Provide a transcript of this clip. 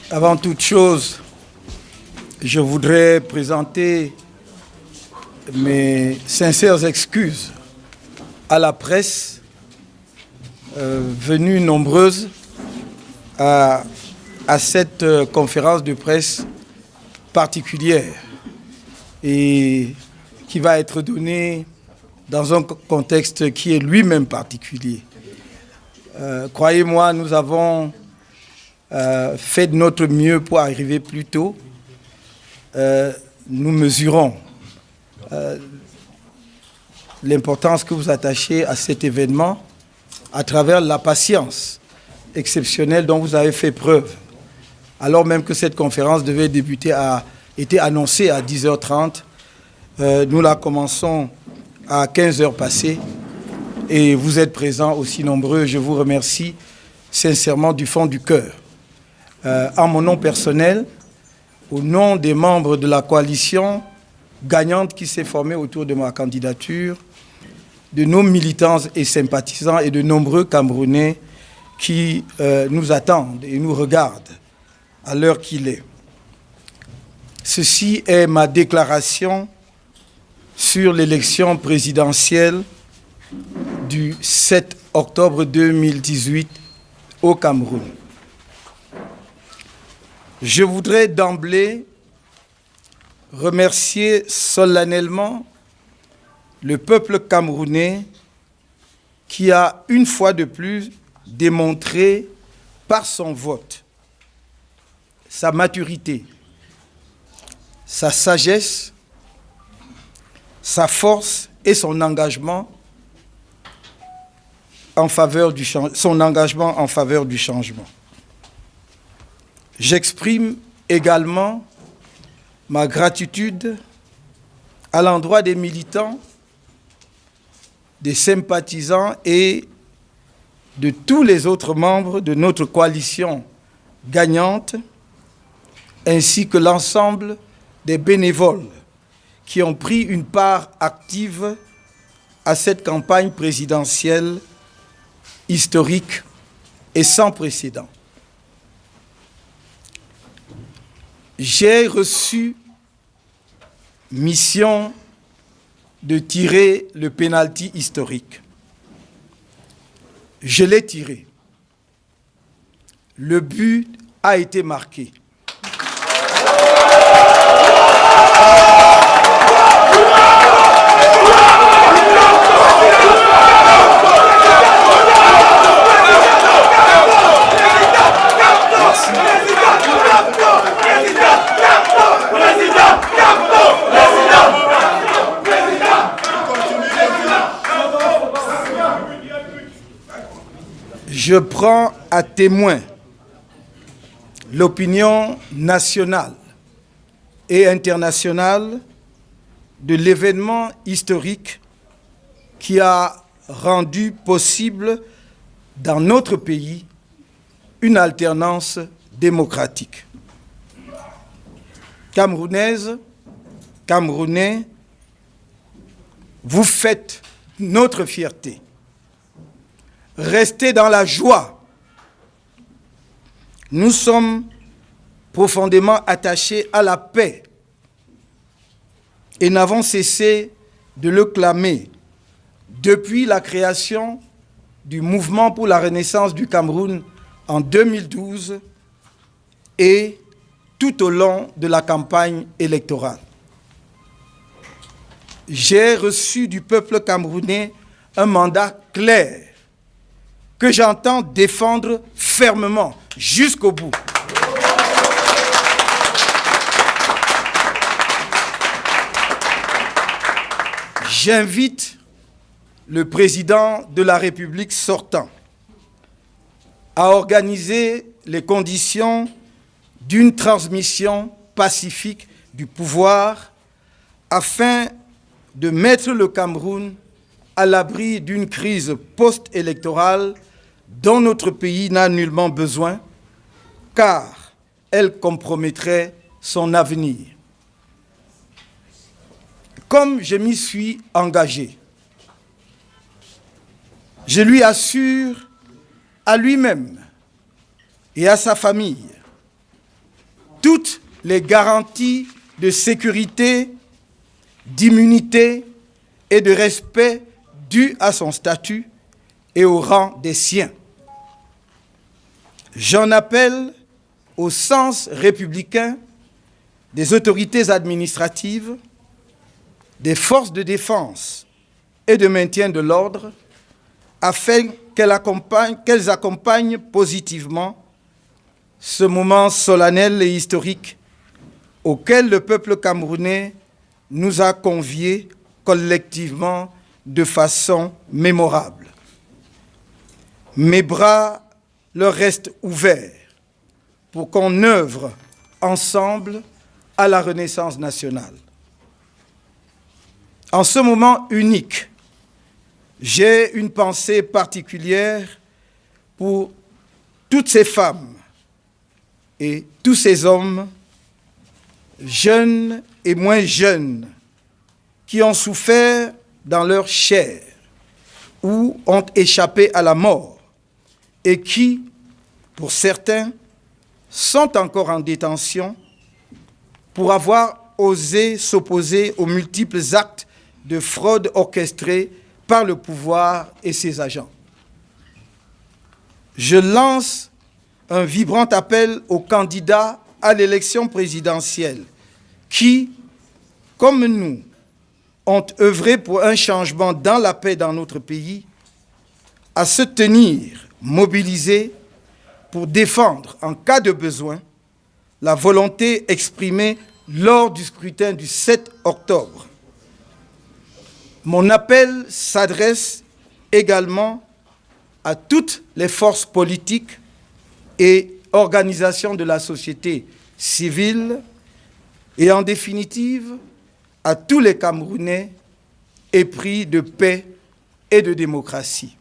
Avant toute chose, je voudrais présenter mes sincères excuses à la presse venue nombreuse à cette conférence de presse particulière et qui va être donnée dans un contexte qui est lui-même particulier. Croyez-moi, nous avons fait de notre mieux pour arriver plus tôt. Nous mesurons l'importance que vous attachez à cet événement à travers la patience exceptionnelle dont vous avez fait preuve. Alors même que cette conférence devait débuter, a été annoncée à 10h30. Nous la commençons à 15h passées et vous êtes présents aussi nombreux. Je vous remercie sincèrement du fond du cœur. En mon nom personnel, au nom des membres de la coalition gagnante qui s'est formée autour de ma candidature, de nos militants et sympathisants et de nombreux Camerounais qui nous attendent et nous regardent à l'heure qu'il est. Ceci est ma déclaration sur l'élection présidentielle du 7 octobre 2018 au Cameroun. Je voudrais d'emblée remercier solennellement le peuple camerounais qui a une fois de plus démontré par son vote sa maturité, sa sagesse, sa force et son engagement en faveur du changement. J'exprime également ma gratitude à l'endroit des militants, des sympathisants et de tous les autres membres de notre coalition gagnante, ainsi que l'ensemble des bénévoles qui ont pris une part active à cette campagne présidentielle historique et sans précédent. J'ai reçu mission de tirer le pénalty historique. Je l'ai tiré. Le but a été marqué. Je prends à témoin l'opinion nationale et internationale de l'événement historique qui a rendu possible dans notre pays une alternance démocratique. Camerounaises, Camerounais, vous faites notre fierté. Restez dans la joie. Nous sommes profondément attachés à la paix et n'avons cessé de le clamer depuis la création du mouvement pour la renaissance du Cameroun en 2012 et tout au long de la campagne électorale. J'ai reçu du peuple camerounais un mandat clair que j'entends défendre fermement jusqu'au bout. J'invite le président de la République sortant à organiser les conditions d'une transmission pacifique du pouvoir afin de mettre le Cameroun à l'abri d'une crise post-électorale dont notre pays n'a nullement besoin, car elle compromettrait son avenir. Comme je m'y suis engagé, je lui assure à lui-même et à sa famille toutes les garanties de sécurité, d'immunité et de respect dus à son statut et au rang des siens. J'en appelle au sens républicain des autorités administratives, des forces de défense et de maintien de l'ordre, afin qu'elles accompagnent positivement ce moment solennel et historique auquel le peuple camerounais nous a conviés collectivement de façon mémorable. Mes bras leur restent ouverts pour qu'on œuvre ensemble à la renaissance nationale. En ce moment unique, j'ai une pensée particulière pour toutes ces femmes et tous ces hommes, jeunes et moins jeunes, qui ont souffert dans leur chair ou ont échappé à la mort et qui, pour certains, sont encore en détention pour avoir osé s'opposer aux multiples actes de fraude orchestrés par le pouvoir et ses agents. Je lance un vibrant appel aux candidats à l'élection présidentielle qui, comme nous, ont œuvré pour un changement dans la paix dans notre pays, à se tenir mobilisés pour défendre, en cas de besoin, la volonté exprimée lors du scrutin du 7 octobre. Mon appel s'adresse également à toutes les forces politiques et organisations de la société civile et en définitive à tous les Camerounais épris de paix et de démocratie.